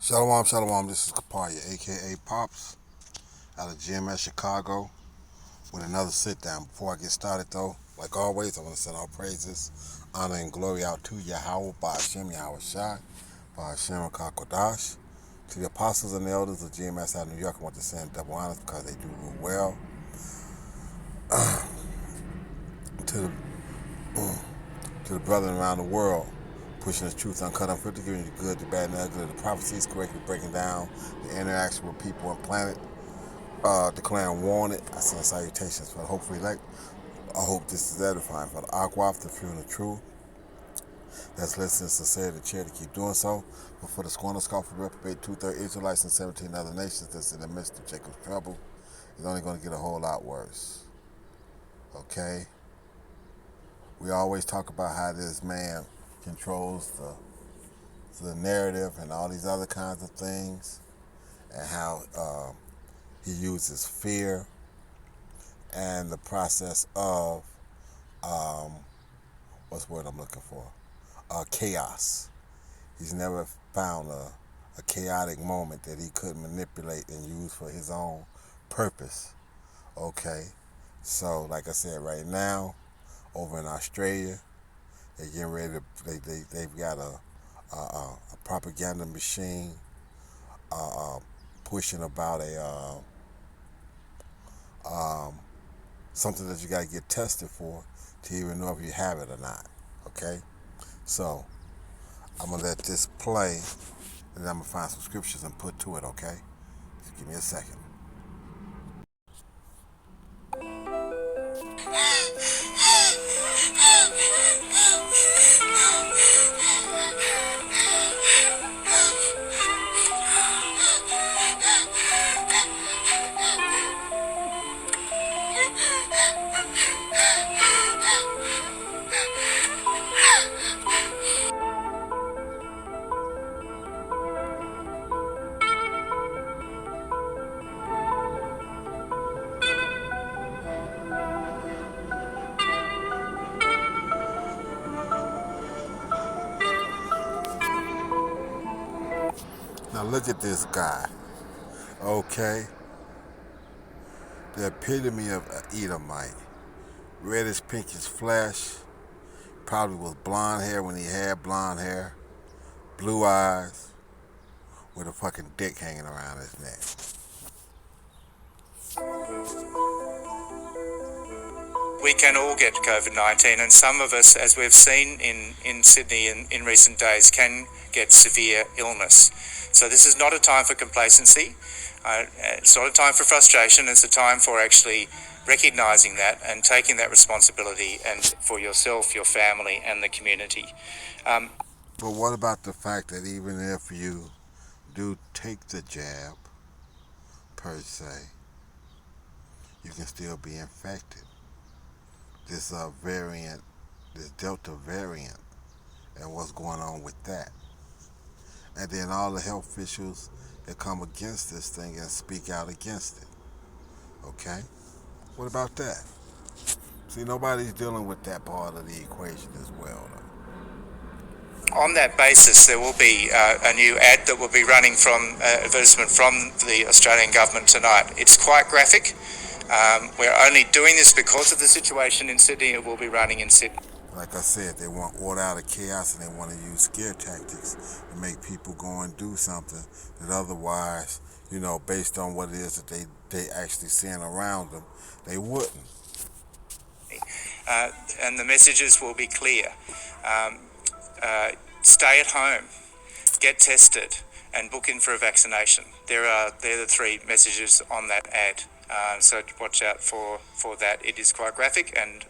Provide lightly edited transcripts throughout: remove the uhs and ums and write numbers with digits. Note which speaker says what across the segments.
Speaker 1: Shalom, shalom. This is Kapadia, aka Pops, out of GMS Chicago, with another sit down. Before I get started, though, like always, I want to send all praises, honor, and glory out to Yahweh, Ba'ashem, Yahweh Shai, Ba'ashem, Kakodash. To the apostles and the elders of GMS out of New York, I want to send double honors because they do rule well. To the, to the brethren around the world, pushing the truth uncut, unfiltered, giving you the good, the bad, and the ugly, the prophecies correctly breaking down the interaction with people and planet. Declaring warning. I send salutations for the hopefully elect. I hope this is edifying for the Aquaf, the few and the true. That's listening sincerely to chair to keep doing so. But for the scorner, scoffers, reprobate, two-thirds Israelites and 17 other nations that's in the midst of Jacob's trouble, it's only going to get a whole lot worse. Okay? We always talk about how this man controls the narrative and all these other kinds of things, and how he uses fear and the process of what's the word I'm looking for? Chaos. He's never found a chaotic moment that he could manipulate and use for his own purpose. Okay, so like I said, right now over in Australia, they're getting ready to. They've got a propaganda machine pushing about something that you got to get tested for to even know if you have it or not. Okay, so I'm gonna let this play, and then I'm gonna find some scriptures and put to it. Okay, just give me a second. Now look at this guy. Okay, the epitome of an Edomite. Reddish pinkish flesh. Probably was blonde hair when he had blonde hair. Blue eyes. With a fucking dick hanging around his neck.
Speaker 2: We can all get COVID-19, and some of us, as we've seen in Sydney in recent days, can get severe illness. So this is not a time for complacency. It's not a time for frustration. It's a time for actually recognising that and taking that responsibility, and for yourself, your family, and the community.
Speaker 1: But what about the fact that even if you do take the jab, per se, you can still be infected? This variant, this Delta variant, and what's going on with that? And then all the health officials that come against this thing and speak out against it. Okay? What about that? See, nobody's dealing with that part of the equation as well, though.
Speaker 2: On that basis, there will be a new ad that will be running from advertisement from the Australian government tonight. It's quite graphic. We're only doing this because of the situation in Sydney. It will be running in Sydney.
Speaker 1: Like I said, they want order out of chaos, and they want to use scare tactics to make people go and do something that otherwise, based on what it is that they actually seeing around them, they wouldn't.
Speaker 2: And the messages will be clear. Stay at home, get tested, and book in for a vaccination. They're the three messages on that ad. So watch out for that. It is quite graphic, and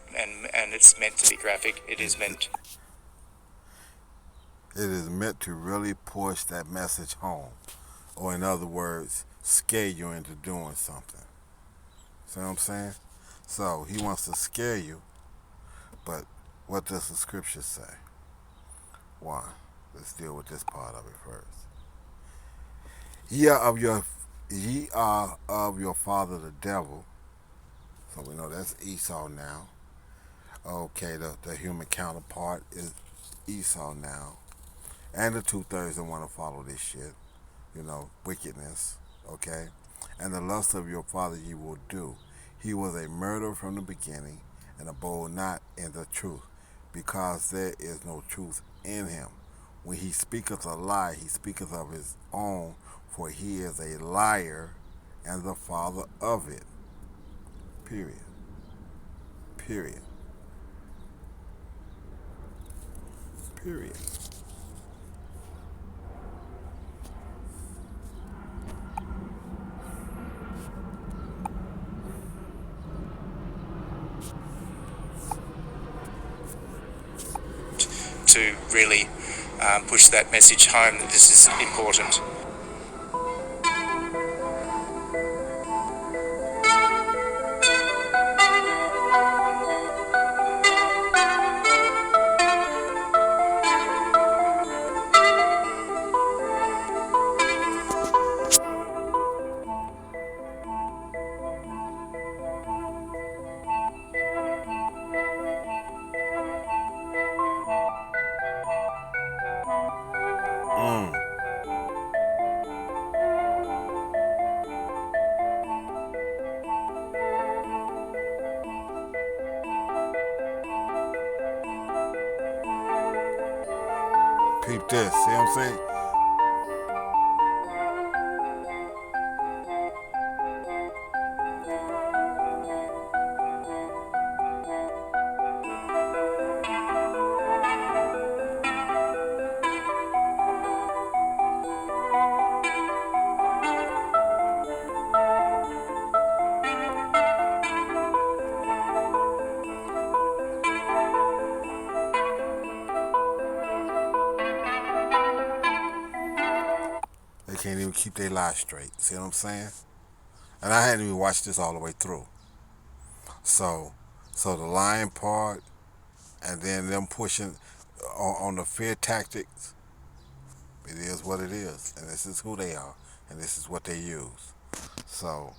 Speaker 2: it's meant to be graphic. It is meant
Speaker 1: to really push that message home, or in other words, scare you into doing something. See what I'm saying? So he wants to scare you, but what does the scripture say? Why? Let's deal with this part of it first. Ye are of your father the devil. So we know that's Esau now. Okay, the human counterpart is Esau now. And the two-thirds that want to follow this shit. wickedness, okay? And the lust of your father you will do. He was a murderer from the beginning, and abode not in the truth, because there is no truth in him. When he speaketh a lie, he speaketh of his own, for he is a liar and the father of it. Period. Period. Period.
Speaker 2: To really push that message home that this is important.
Speaker 1: Mm. Peep this. See what I'm saying? They can't even keep their lives straight. See what I'm saying? And I hadn't even watched this all the way through. So, so the lying part, and then them pushing on the fear tactics. It is what it is, and this is who they are, and this is what they use. So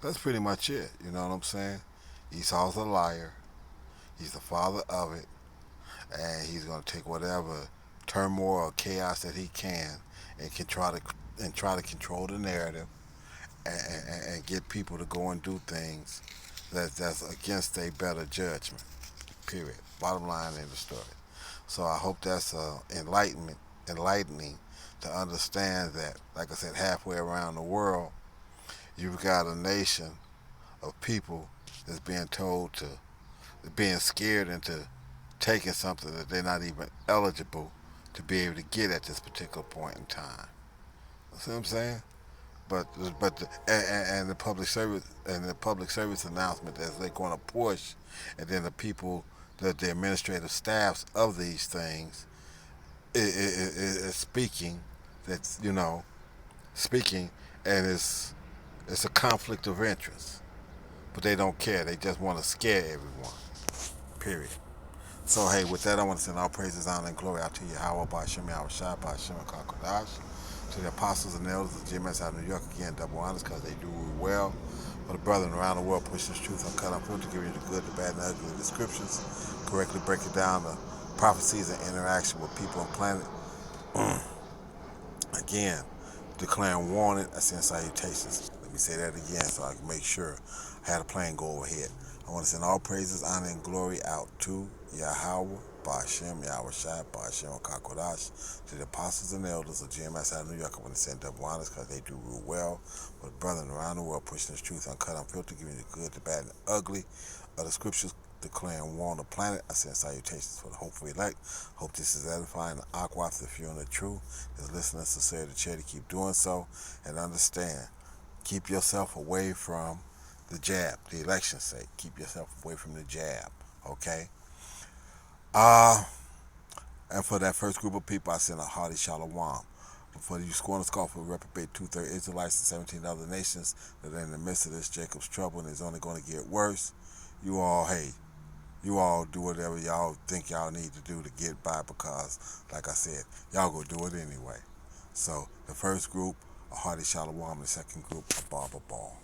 Speaker 1: that's pretty much it. You know what I'm saying? Esau's a liar. He's the father of it, and he's gonna take whatever turmoil or chaos that he can, and can try to control the narrative, and get people to go and do things that's against their better judgment. Period. Bottom line in the story. So I hope that's enlightening to understand that, like I said, halfway around the world, you've got a nation of people that's being told to, being scared into taking something that they're not even eligible to be able to get at this particular point in time. See what I'm saying? But and the public service announcement that they're going to push, and then the people, the administrative staffs of these things is speaking. That's speaking, and it's a conflict of interest. But they don't care. They just want to scare everyone. Period. So hey, with that, I want to send all praises, honor, and glory out to Yahweh, Ba'Shem, Yahweh Shai, Ba'Shem, and Kakodash, to the apostles and elders of GMS out of New York, again, double honors, because they do well. For the brethren around the world, push this truth uncut, unfiltered, to give you the good, the bad, and the ugly, the descriptions, correctly break it down, the prophecies and interaction with people and planet. Again, declaring warning, I send salutations. Let me say that again so I can make sure I had a plane go overhead. I want to send all praises, honor, and glory out to Yahweh, Ba'Shem, Yahweh Shai, Ba'Shem, Kakodash, to the apostles and elders of GMS out of New York. I want to send double honors because they do rule well. But brethren around the world, pushing this truth uncut, unfiltered, giving you the good, the bad, and the ugly of the scriptures, declaring war on the planet. I send salutations for the hopeful elect. Hope this is edifying the aquaf if you're in the truth. Is listening sincere to charity, keep doing so, and understand. Keep yourself away from the jab, the election's sake. Keep yourself away from the jab, okay? Uh, and for that first group of people, I send a hearty shalom. But for you scorn and scoff of reprobate two-third Israelites and 17 other nations that are in the midst of this Jacob's trouble and is only going to get worse, you all, hey, you all do whatever y'all think y'all need to do to get by because, like I said, y'all go do it anyway. So the first group, a hearty shalom, the second group, a barber ball.